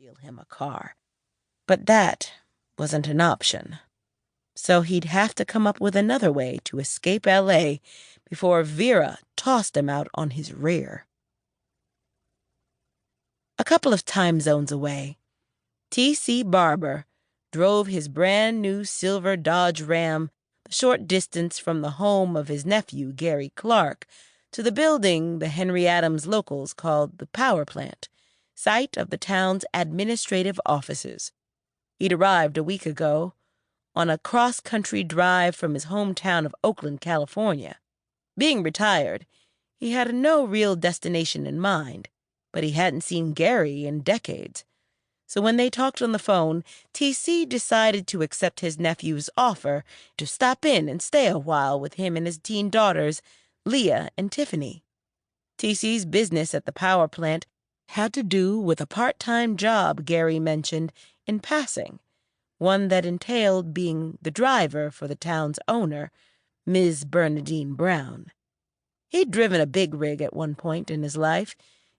steal him a car. But that wasn't an option. So he'd have to come up with another way to escape L.A. before Vera tossed him out on his rear. A couple of time zones away, T.C. Barbour drove his brand-new silver Dodge Ram the short distance from the home of his nephew, Gary Clark, to the building the Henry Adams locals called the power plant, site of the town's administrative offices. He'd arrived a week ago on a cross-country drive from his hometown of Oakland, California. Being retired, he had no real destination in mind, but he hadn't seen Gary in decades. So when they talked on the phone, T.C. decided to accept his nephew's offer to stop in and stay a while with him and his teen daughters, Leah and Tiffany. T.C.'s business at the power plant had to do with a part-time job Gary mentioned in passing, one that entailed being the driver for the town's owner, Ms. Bernadine Brown. He'd driven a big rig at one point in his life,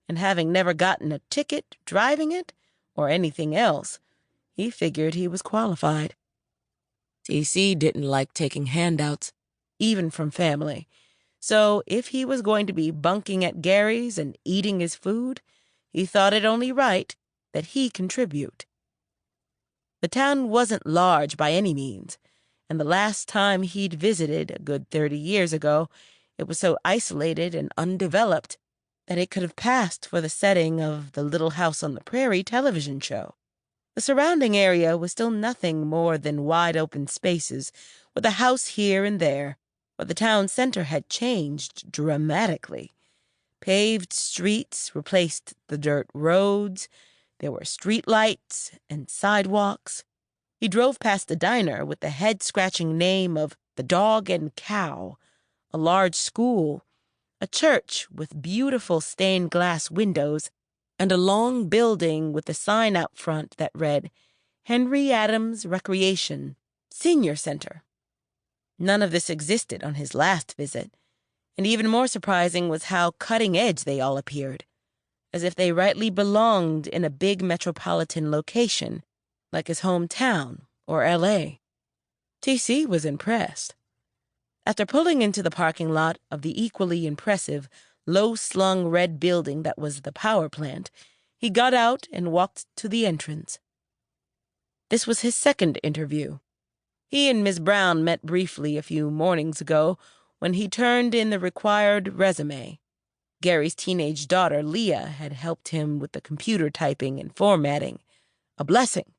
and having never gotten a ticket driving it, or anything else, he figured he was qualified. T.C. didn't like taking handouts, even from family, so if he was going to be bunking at Gary's and eating his food, he thought it only right that he contribute. The town wasn't large by any means, and the last time he'd visited, a good 30 years ago, it was so isolated and undeveloped that it could have passed for the setting of the Little House on the Prairie television show. The surrounding area was still nothing more than wide-open spaces, with a house here and there, but the town center had changed dramatically. Paved streets replaced the dirt roads. There were street lights and sidewalks. He drove past a diner with the head-scratching name of the Dog and Cow, a large school, a church with beautiful stained glass windows, and a long building with a sign out front that read, Henry Adams Recreation Senior Center. None of this existed on his last visit, and even more surprising was how cutting-edge they all appeared, as if they rightly belonged in a big metropolitan location, like his hometown or L.A. T.C. was impressed. After pulling into the parking lot of the equally impressive, low-slung red building that was the power plant, he got out and walked to the entrance. This was his second interview. He and Miss Brown met briefly a few mornings ago when he turned in the required resume. Gary's teenage daughter, Leah, had helped him with the computer typing and formatting. A blessing.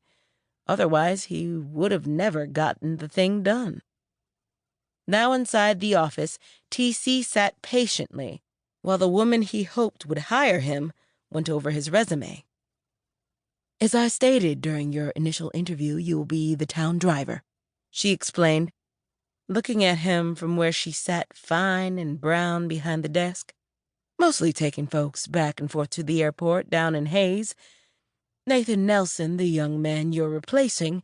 Otherwise, he would have never gotten the thing done. Now inside the office, T.C. sat patiently while the woman he hoped would hire him went over his resume. As I stated during your initial interview, you will be the town driver, she explained, looking at him from where she sat fine and brown behind the desk, mostly taking folks back and forth to the airport down in Hayes. Nathan Nelson, the young man you're replacing,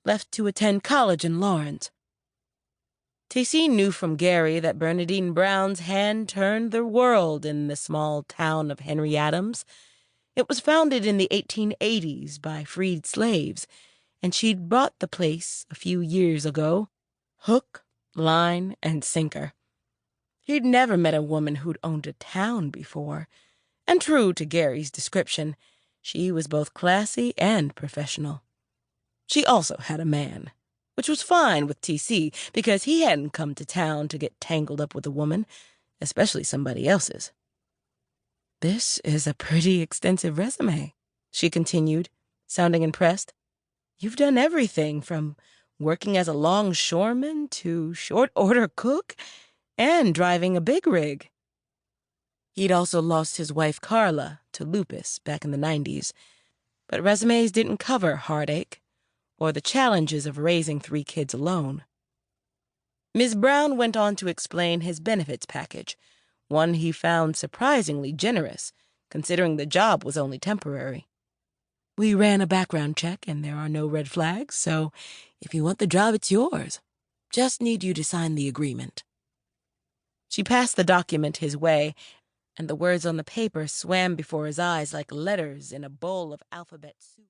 left to attend college in Lawrence. T.C. knew from Gary that Bernadine Brown's hand turned the world in the small town of Henry Adams. It was founded in the 1880s by freed slaves, and she'd bought the place a few years ago, hook, line, and sinker. He'd never met a woman who'd owned a town before, and true to Gary's description, she was both classy and professional. She also had a man, which was fine with T.C. because he hadn't come to town to get tangled up with a woman, especially somebody else's. This is a pretty extensive resume, she continued, sounding impressed. You've done everything from working as a longshoreman to short-order cook and driving a big rig. He'd also lost his wife Carla to lupus back in the 90s, but resumes didn't cover heartache or the challenges of raising 3 kids alone. Ms. Brown went on to explain his benefits package, one he found surprisingly generous, considering the job was only temporary. We ran a background check and there are no red flags, so if you want the job, it's yours. Just need you to sign the agreement. She passed the document his way, and the words on the paper swam before his eyes like letters in a bowl of alphabet soup.